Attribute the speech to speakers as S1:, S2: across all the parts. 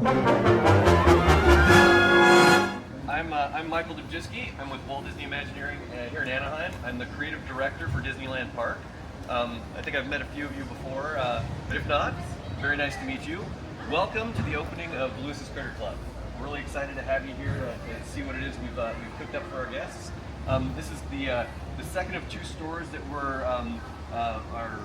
S1: I'm Michael Dubjiski. I'm with Walt Disney Imagineering here in Anaheim. I'm the creative director for Disneyland Park. I think I've met a few of you before, but if not, very nice to meet you. Welcome to the opening of the Lewis's Critter Club. We're really excited to have you here to see what it is we've cooked up for our guests. This is the second of two stores that we're are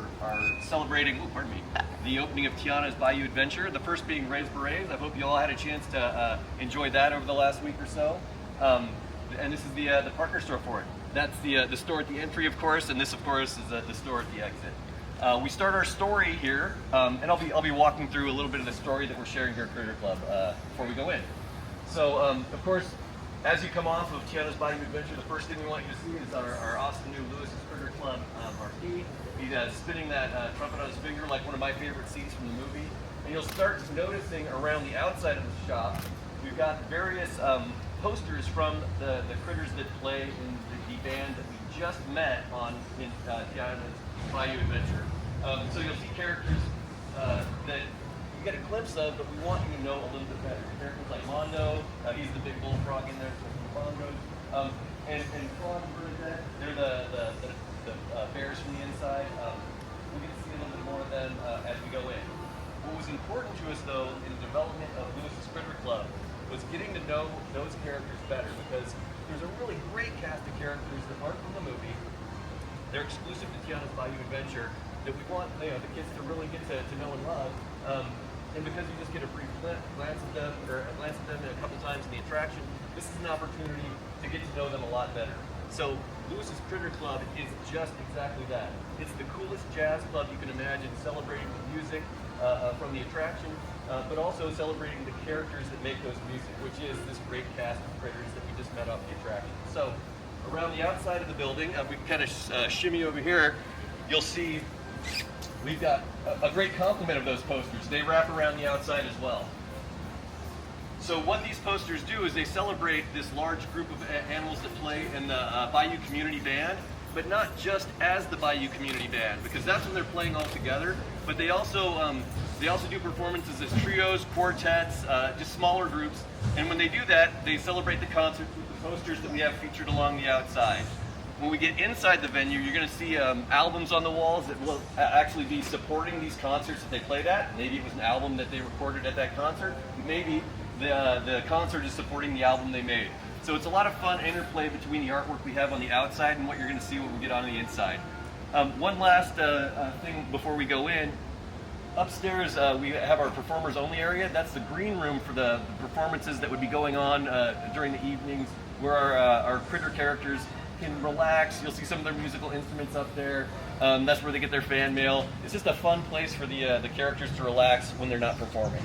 S1: celebrating. Oh, pardon me. The opening of Tiana's Bayou Adventure. The first being Ray's Berets. I hope you all had a chance to enjoy that over the last week or so. And this is the partner store for it. That's the store at the entry, of course, and this, of course, is the store at the exit. We start our story here, and I'll be walking through a little bit of the story that we're sharing here at Critter Club before we go in. So, of course, as you come off of Tiana's Bayou Adventure, the first thing we want you to see is our awesome new Lewis's Critter Club marquee. He's spinning that trumpet on his finger like one of my favorite scenes from the movie. And you'll start noticing around the outside of the shop, we've got various posters from the critters that play in the band that we just met in Tiana's Bayou Adventure. So you'll see characters that you get a glimpse of, but we want you to know a little bit better. Characters like Mondo, he's the big bullfrog in there, so Mondo. And Frog and Bernadette, they're the bears from the inside. We get to see a little bit more of them as we go in. What was important to us, though, in the development of Lewis's Critter Club was getting to know those characters better, because there's a really great cast of characters that aren't from the movie. They're exclusive to Tiana's Bayou Adventure that we want the kids to really get to know and love. And because you just get a brief glance at them a couple times in the attraction, this is an opportunity to get to know them a lot better. So Lewis's Critter Club is just exactly that. It's the coolest jazz club you can imagine, celebrating the music from the attraction, but also celebrating the characters that make those music, which is this great cast of critters that we just met off the attraction. So around the outside of the building, we can kind of shimmy over here, you'll see we've got a great complement of those posters. They wrap around the outside as well. So what these posters do is they celebrate this large group of animals that play in the Bayou Community Band, but not just as the Bayou Community Band, because that's when they're playing all together, but they also do performances as trios, quartets, just smaller groups, and when they do that, they celebrate the concert with the posters that we have featured along the outside. When we get inside the venue, you're going to see albums on the walls that will actually be supporting these concerts that they played at. Maybe it was an album that they recorded at that concert. Maybe the concert is supporting the album they made. So it's a lot of fun interplay between the artwork we have on the outside and what you're going to see when we get on the inside. One last thing before we go in. Upstairs we have our performers only area. That's the green room for the performances that would be going on during the evenings, where our critter characters can relax. You'll see some of their musical instruments up there. That's where they get their fan mail. It's just a fun place for the characters to relax when they're not performing.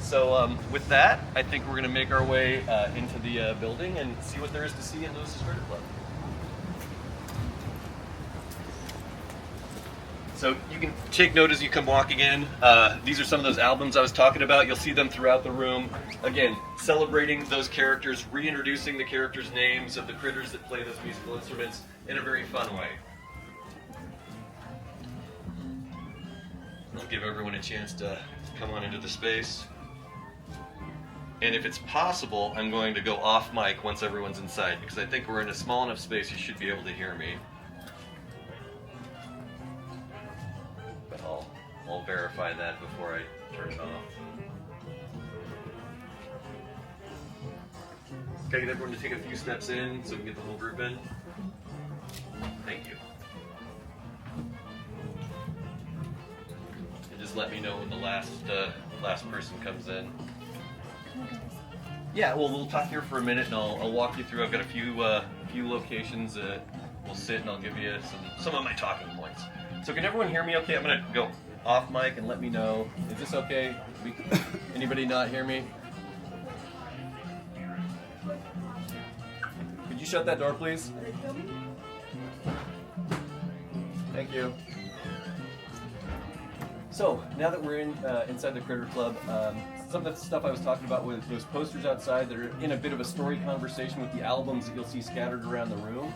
S1: So with that, I think we're going to make our way into the building and see what there is to see in Lewis's Critter Club. So you can take note as you come walking in. These are some of those albums I was talking about. You'll see them throughout the room. Again, celebrating those characters, reintroducing the characters' names of the critters that play those musical instruments in a very fun way. I'll give everyone a chance to come on into the space. And if it's possible, I'm going to go off mic once everyone's inside, because I think we're in a small enough space you should be able to hear me. But I'll verify that before I turn it off. Can I get everyone to take a few steps in so we can get the whole group in? Thank you. And just let me know when the last person comes in. Yeah, well, we'll talk here for a minute, and I'll walk you through. I've got a few locations that we'll sit, and I'll give you some of my talking points. So can everyone hear me okay? I'm going to go off mic and let me know. Is this okay? Anybody not hear me? Could you shut that door, please? Thank you. So now that we're inside the Critter Club, some of the stuff I was talking about with those posters outside that are in a bit of a story conversation with the albums that you'll see scattered around the room.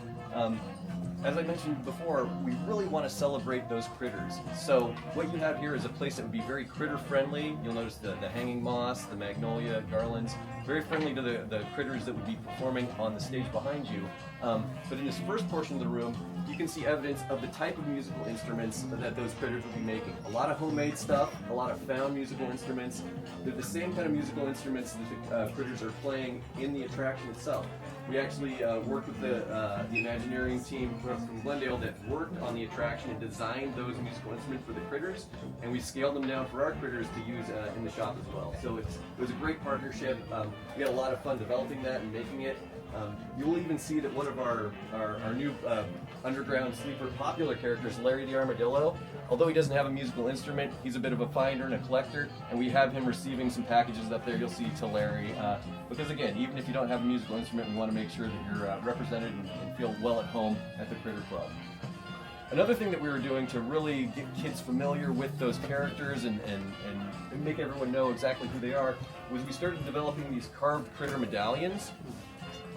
S1: as I mentioned before, we really want to celebrate those critters. So what you have here is a place that would be very critter friendly. You'll notice the hanging moss, the magnolia garlands, very friendly to the critters that would be performing on the stage behind you. But in this first portion of the room, you can see evidence of the type of musical instruments that those critters will be making. A lot of homemade stuff, a lot of found musical instruments. They're the same kind of musical instruments that the critters are playing in the attraction itself. We actually worked with the Imagineering team from Glendale that worked on the attraction and designed those musical instruments for the critters, and we scaled them down for our critters to use in the shop as well. So it was a great partnership. We had a lot of fun developing that and making it. You'll even see that one of our new underground sleeper popular characters, Larry the Armadillo, although he doesn't have a musical instrument, he's a bit of a finder and a collector, and we have him receiving some packages up there. You'll see to Larry, because again, even if you don't have a musical instrument, we want to make sure that you're represented and feel well at home at the Critter Club. Another thing that we were doing to really get kids familiar with those characters and make everyone know exactly who they are was we started developing these carved critter medallions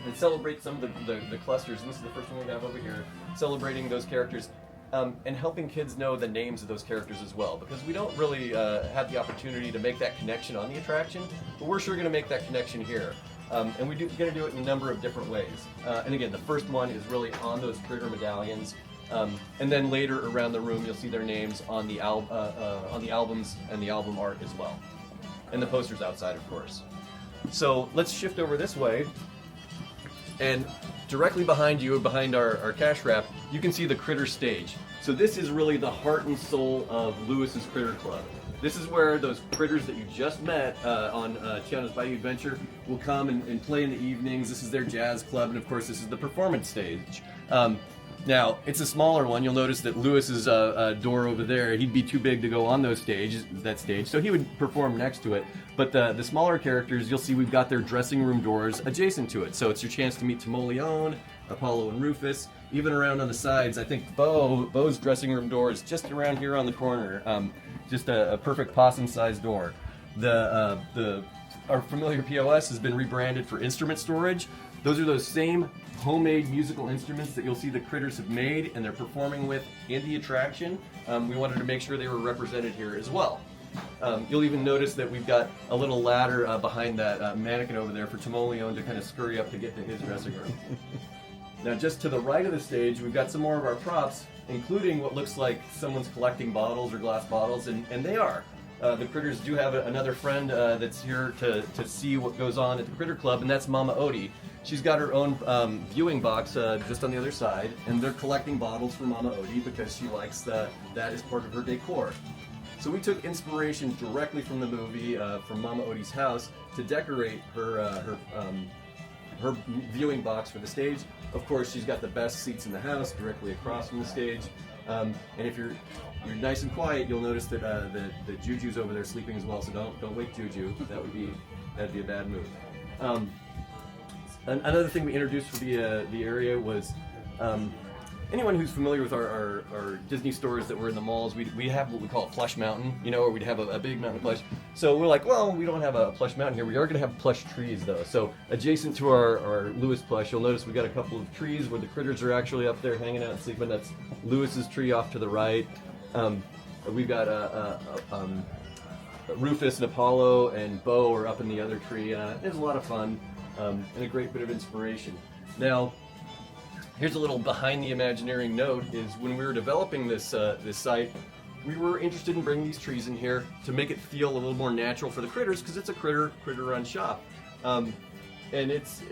S1: that celebrate some of the clusters. And this is the first one we have over here, celebrating those characters and helping kids know the names of those characters as well, because we don't really have the opportunity to make that connection on the attraction, but we're sure going to make that connection here. And we're going to do it in a number of different ways. And again, the first one is really on those critter medallions. And then later around the room, you'll see their names on the albums and the album art as well. And the posters outside, of course. So let's shift over this way. And directly behind you, behind our cash wrap, you can see the Critter stage. So this is really the heart and soul of Lewis's Critter Club. This is where those critters that you just met on Tiana's Bayou Adventure will come and play in the evenings. This is their jazz club, and of course this is the performance stage. Now, it's a smaller one. You'll notice that Lewis's door over there, he'd be too big to go on that stage, so he would perform next to it. But the smaller characters, you'll see we've got their dressing room doors adjacent to it. So it's your chance to meet Timoleon, Apollo and Rufus. Even around on the sides, I think Bo's dressing room door is just around here on the corner. Just a perfect possum-sized door. Our familiar POS has been rebranded for instrument storage. Those are those same homemade musical instruments that you'll see the critters have made and they're performing with in the attraction. We wanted to make sure they were represented here as well. You'll even notice that we've got a little ladder behind that mannequin over there for Timoleon to kind of scurry up to get to his dressing room. Now just to the right of the stage, we've got some more of our props, including what looks like someone's collecting bottles or glass bottles, and they are. The critters do have another friend that's here to see what goes on at the Critter Club, and that's Mama Odie. She's got her own viewing box just on the other side, and they're collecting bottles for Mama Odie because she likes that as part of her decor. So we took inspiration directly from the movie, from Mama Odie's house, to decorate her viewing box for the stage. Of course, she's got the best seats in the house, directly across from the stage. And if you're nice and quiet, you'll notice that the Juju's over there sleeping as well. So don't wake Juju. That'd be a bad move. Another thing we introduced for the area was anyone who's familiar with our Disney stores that were in the malls. We have what we call a plush mountain, or we'd have a big mountain of plush. So we're like, well, we don't have a plush mountain here. We are going to have plush trees though. So adjacent to our Lewis plush, you'll notice we got a couple of trees where the critters are actually up there hanging out and sleeping. That's Lewis's tree off to the right. We've got Rufus and Apollo and Bo are up in the other tree. It's a lot of fun and a great bit of inspiration. Now, here's a little behind the Imagineering note, is when we were developing this site, we were interested in bringing these trees in here to make it feel a little more natural for the critters, because it's a critter-run shop. And it's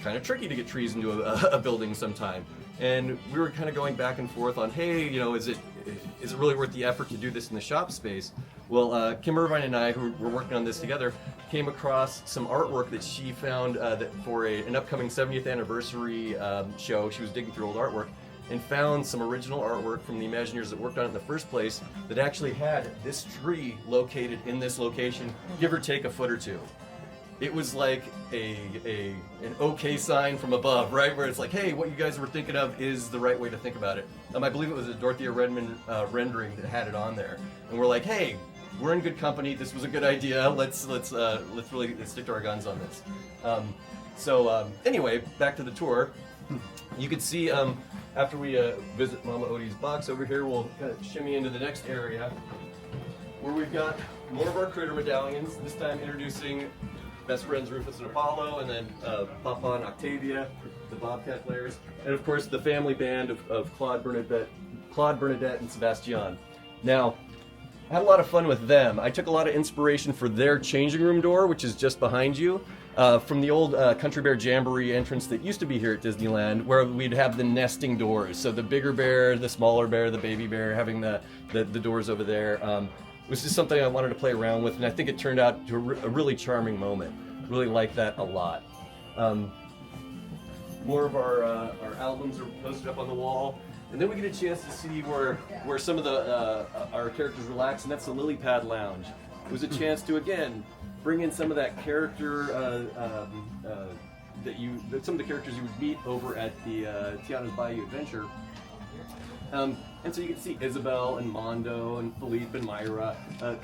S1: kind of tricky to get trees into a building sometime. And we were kind of going back and forth on, hey, is it really worth the effort to do this in the shop space? Well, Kim Irvine and I, who were working on this together, came across some artwork that she found that for an upcoming 70th anniversary show. She was digging through old artwork and found some original artwork from the Imagineers that worked on it in the first place that actually had this tree located in this location, give or take a foot or two. It was like an okay sign from above, right? Where it's like, hey, what you guys were thinking of is the right way to think about it. I believe it was a Dorothea Redmond rendering that had it on there, and we're like, hey, we're in good company. This was a good idea. Let's really stick to our guns on this. Anyway, back to the tour. You can see after we visit Mama Odie's box over here, we'll kind of shimmy into the next area where we've got more of our critter medallions, this time introducing best friends Rufus and Apollo, and then Papa and Octavia, the Bobcat players, and of course the family band of Claude, Bernadette, and Sebastian. Now, I had a lot of fun with them. I took a lot of inspiration for their changing room door, which is just behind you, from the old Country Bear Jamboree entrance that used to be here at Disneyland, where we'd have the nesting doors. So the bigger bear, the smaller bear, the baby bear, having the doors over there. It was just something I wanted to play around with, and I think it turned out to a really charming moment. Really like that a lot. More of our albums are posted up on the wall. And then we get a chance to see where some of our characters relax, and that's the Lily Pad Lounge. It was a chance to, again, bring in some of that character, some of the characters you would meet over at the Tiana's Bayou Adventure. And so you can see Isabel and Mondo and Philippe and Myra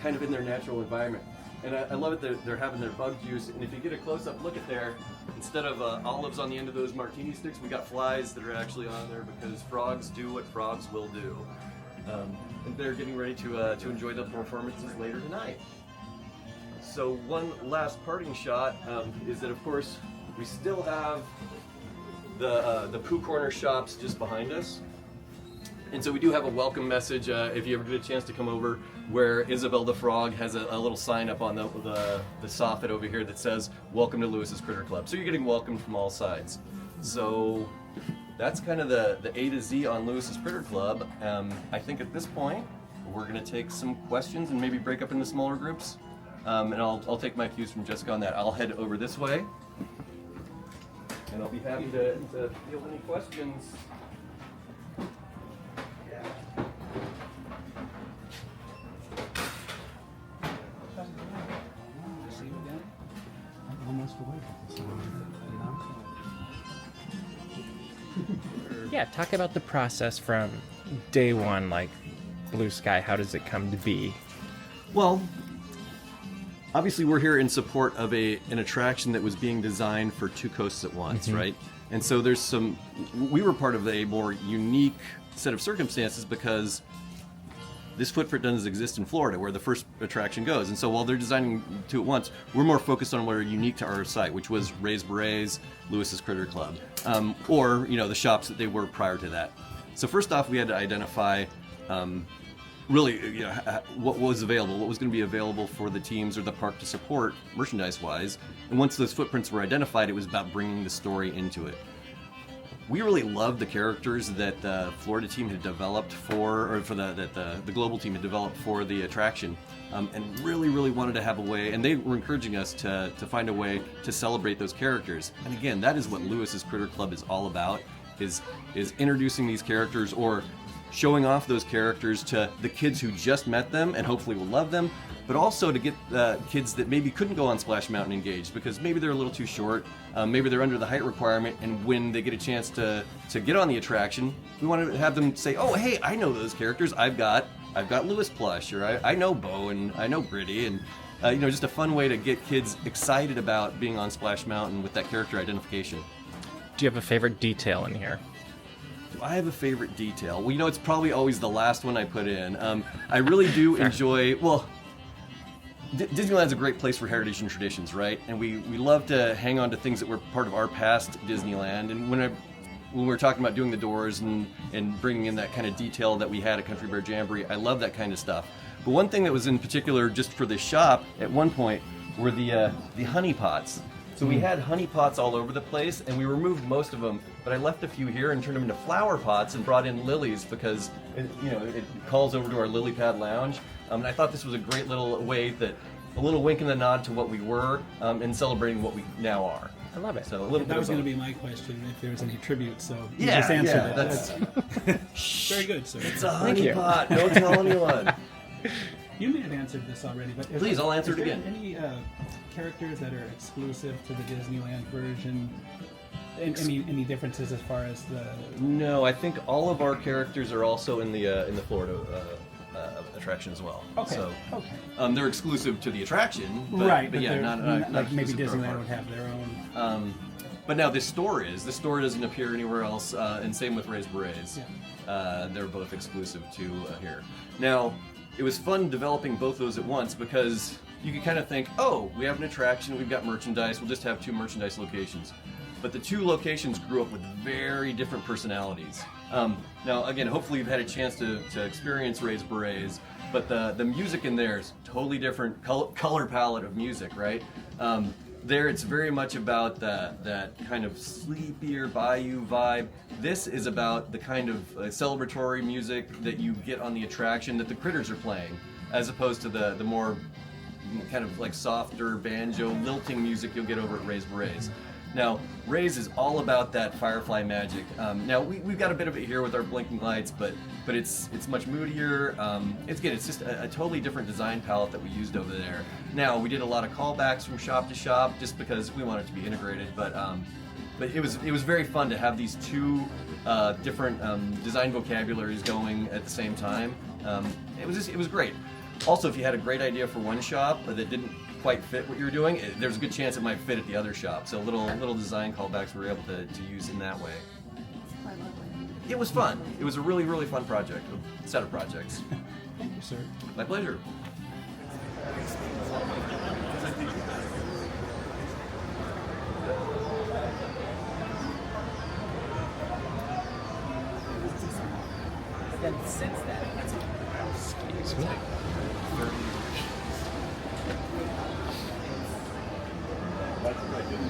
S1: kind of in their natural environment. And I love it that they're having their bug juice. And if you get a close-up look at there, instead of olives on the end of those martini sticks, we got flies that are actually on there because frogs do what frogs will do. And they're getting ready to enjoy the performances later tonight. So one last parting shot is that, of course, we still have the Pooh Corner shops just behind us. And so we do have a welcome message if you ever get a chance to come over, where Isabel the Frog has a little sign up on the soffit over here that says, "Welcome to Lewis's Critter Club." So you're getting welcomed from all sides. So that's kind of the A to Z on Lewis's Critter Club. I think at this point, we're going to take some questions and maybe break up into smaller groups. And I'll take my cues from Jessica on that. I'll head over this way, and I'll be happy to field any questions.
S2: Yeah, talk about the process from day one, like Blue Sky. How does it come to be?
S1: Well, obviously we're here in support of an attraction that was being designed for two coasts at once, right? And so we were part of a more unique set of circumstances because this footprint doesn't exist in Florida, where the first attraction goes. And so while they're designing two at once, we're more focused on what are unique to our site, which was Ray's Berets, Lewis's Critter Club, or the shops that they were prior to that. So first off, we had to identify really what was available, what was going to be available for the teams or the park to support merchandise-wise. And once those footprints were identified, it was about bringing the story into it. We really loved the characters that the Florida team had developed that the global team had developed for the attraction, and really wanted to have a way, and they were encouraging us to find a way to celebrate those characters. And again, that is what Lewis's Critter Club is all about, is introducing these characters or showing off those characters to the kids who just met them and hopefully will love them, but also to get kids that maybe couldn't go on Splash Mountain engaged because maybe they're a little too short, maybe they're under the height requirement, and when they get a chance to get on the attraction, we want to have them say, "Oh, hey, I know those characters. I've got Lewis plush, or I know Bo and I know Gritty," and just a fun way to get kids excited about being on Splash Mountain with that character identification.
S2: Do you have a favorite detail in here?
S1: Do I have a favorite detail? Well, it's probably always the last one I put in. I really do enjoy, Disneyland's a great place for heritage and traditions, right? And we love to hang on to things that were part of our past Disneyland. And when we were talking about doing the doors and bringing in that kind of detail that we had at Country Bear Jamboree, I love that kind of stuff. But one thing that was in particular just for this shop at one point were the honey pots. So we had honey pots all over the place, and we removed most of them, but I left a few here and turned them into flower pots and brought in lilies because it calls over to our lily pad lounge. And I thought this was a great little way a little wink and a nod to what we were and celebrating what we now are.
S2: I love it.
S3: So that was going to be my question, if there was any tribute, so you just answered it.
S1: That's
S3: very good, sir.
S1: It's a honey pot, don't tell anyone.
S3: You may have answered this already, but
S1: please, I'll answer it again.
S3: Any characters that are exclusive to the Disneyland version? Any differences as far as the?
S1: No, I think all of our characters are also in the Florida attraction as well.
S3: Okay.
S1: So,
S3: okay.
S1: They're exclusive to the attraction, but,
S3: right?
S1: But yeah, not
S3: like maybe
S1: exclusive to our
S3: Disneyland
S1: park.
S3: would have their own.
S1: But now this store doesn't appear anywhere else, and same with Raised Berets.
S3: Yeah.
S1: They're both exclusive to here. Now, it was fun developing both those at once because you could kind of think, oh, we have an attraction, we've got merchandise, we'll just have 2 merchandise locations. But the 2 locations grew up with very different personalities. Now, again, hopefully you've had a chance to experience Raised Berets, but the music in there is totally different color palette of music, right? There, it's very much about that kind of sleepier bayou vibe. This is about the kind of celebratory music that you get on the attraction that the critters are playing, as opposed to the more kind of like softer banjo lilting music you'll get over at Raised Berets. Now, Raised is all about that firefly magic. Now, we've got a bit of it here with our blinking lights, but it's much moodier. It's just a totally different design palette that we used over there. Now, we did a lot of callbacks from shop to shop just because we want it to be integrated, but it was very fun to have these 2 different design vocabularies going at the same time. It was great. Also, if you had a great idea for one shop that didn't quite fit what you were doing, there's a good chance it might fit at the other shop. So little design callbacks we were able to use in that way.
S4: Quite lovely.
S1: It was fun. It was a really, really fun project, a set of projects.
S3: Thank you, sir.
S1: My pleasure.
S5: Then since then,
S2: Excuse me.
S6: That's what I did.